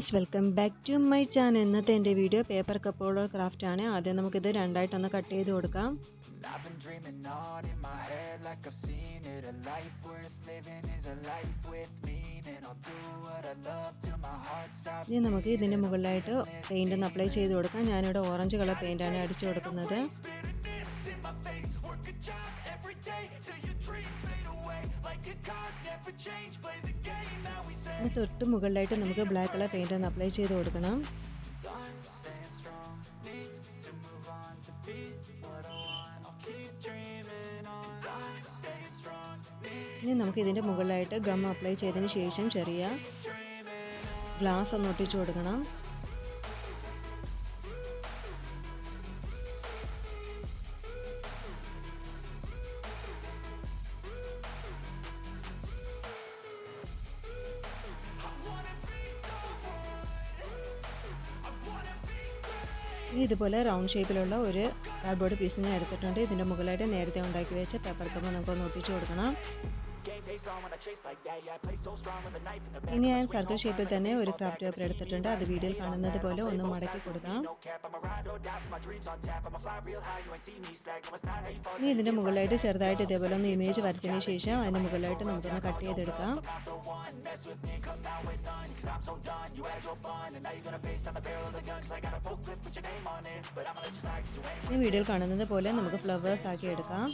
Guys, welcome back to my channel. ഇന്നത്തെ എൻ്റെ video paper കപ്പോളോ craft ആണ്. ആദ്യം നമുക്കിത് രണ്ടായിട്ടൊന്ന് കട്ട് ചെയ്ത് കൊടുക്കാം. ഇനി നമുക്ക് ഇതിൻ്റെ മുകളിലായിട്ട് പെയിൻ്റ് ഒന്ന് അപ്ലൈ ചെയ്ത് കൊടുക്കാം. ഞാനിവിടെ ഓറഞ്ച് കളർ പെയിൻ്റാണ് അടിച്ചു കൊടുക്കുന്നത്. തൊട്ട് മുകളിലായിട്ട് നമുക്ക് ബ്ലാക്ക് കളർ പെയിൻ്റ് ഒന്ന് അപ്ലൈ ചെയ്ത് കൊടുക്കണം. ഇനി നമുക്ക് ഇതിൻ്റെ മുകളിലായിട്ട് ഗം അപ്ലൈ ചെയ്തതിന് ശേഷം ചെറിയ ഗ്ലാസ് ഒന്ന് ഒട്ടിച്ചു കൊടുക്കണം. ഇതുപോലെ റൗണ്ട് ഷേപ്പിലുള്ള ഒരു കാർഡ്ബോർഡ് പീസ് ഞാൻ എടുത്തിട്ടുണ്ട്. ഇതിൻ്റെ മുകളിലായിട്ട് നേരത്തെ ഉണ്ടാക്കി വെച്ച പേപ്പർ കപ്പ് നമുക്കൊന്ന് ഒട്ടിച്ചു കൊടുക്കണം. ഇനി ഞാൻ സർക്കിൾ ഷേപ്പിൽ തന്നെ ഒരു ക്രാഫ്റ്റ് പേപ്പർ എടുത്തിട്ടുണ്ട്. അത് വീഡിയോയിൽ കാണുന്നത് പോലെ ഒന്ന് മടക്കി കൊടുക്കാം. ഇനി ഇതിൻ്റെ മുകളിലായിട്ട് ചെറുതായിട്ട് ഇതേപോലെ ഒന്ന് ഇമേജ് വരച്ചതിന് ശേഷം അതിൻ്റെ മുകളിലായിട്ട് നമുക്കൊന്ന് കട്ട് ചെയ്തെടുക്കാം. ഈ വീഡിയോയിൽ കാണുന്നത് പോലെ നമുക്ക് ഫ്ലവേഴ്സ് ആക്കി എടുക്കാം.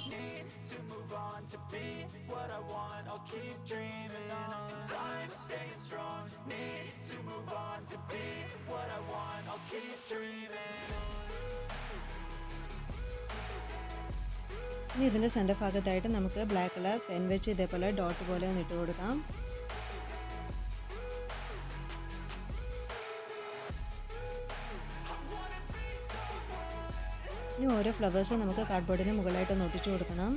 ഇനി ഇതിൻ്റെ സെൻറ്റർ ഭാഗത്തായിട്ട് നമുക്ക് ബ്ലാക്ക് കളർ പെൻ വെച്ച് ഇതേപോലെ ഡോട്ട് പോലെ ഒന്ന് ഇട്ട് കൊടുക്കാം. ഇനി ഓരോ ഫ്ലവേഴ്സും നമുക്ക് കാർഡ്ബോർഡിന് മുകളിലായിട്ട് ഒന്ന് ഒട്ടിച്ചു കൊടുക്കണം.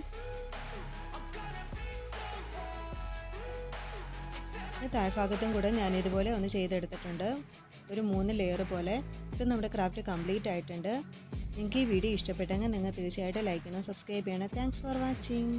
താഴ്ഭാഗത്തും കൂടെ ഞാനിതുപോലെ ഒന്ന് ചെയ്തെടുത്തിട്ടുണ്ട്. ഒരു 3 ലെയർ പോലെ. ഇപ്പം നമ്മുടെ ക്രാഫ്റ്റ് കംപ്ലീറ്റ് ആയിട്ടുണ്ട്. നിങ്ങൾക്ക് ഈ വീഡിയോ ഇഷ്ടപ്പെട്ടെങ്കിൽ നിങ്ങൾ തീർച്ചയായിട്ടും ലൈക്ക് ചെയ്യണം, സബ്സ്ക്രൈബ് ചെയ്യണം. Thanks for watching.